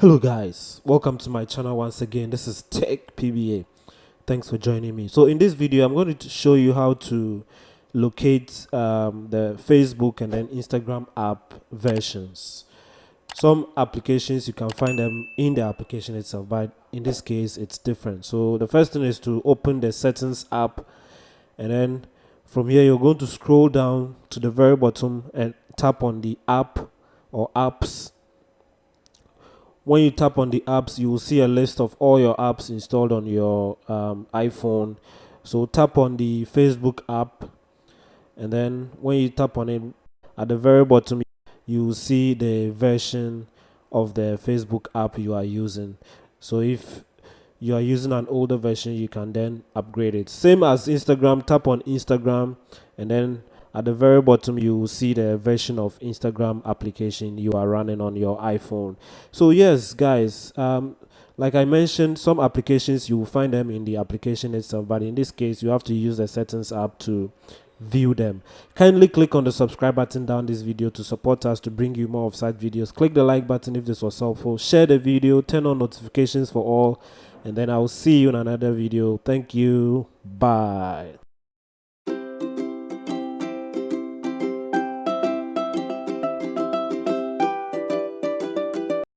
Hello guys, welcome to my channel once again. This is Tech PBA. Thanks for joining me. So in this video I'm going to show you how to locate the Facebook and then Instagram app versions. Some applications you can find them in the application itself, but in this case it's different. So the first thing is to open the settings app, and then from here you're going to scroll down to the very bottom and tap on the app or apps. When you tap on the apps, you will see a list of all your apps installed on your iPhone. So tap on the Facebook app, and then when you tap on it, at the very bottom you will see the version of the Facebook app you are using. So if you are using an older version, you can then upgrade it. Same as Instagram, tap on Instagram, and then at the very bottom you will see the version of Instagram application you are running on your iPhone. So yes guys, like I mentioned, some applications you will find them in the application itself, but in this case you have to use the settings app to view them. Kindly click on the subscribe button down this video to support us to bring you more of such videos. Click the like button if this was helpful, share the video, turn on notifications for all, and then I will see you in another video. Thank you. Bye.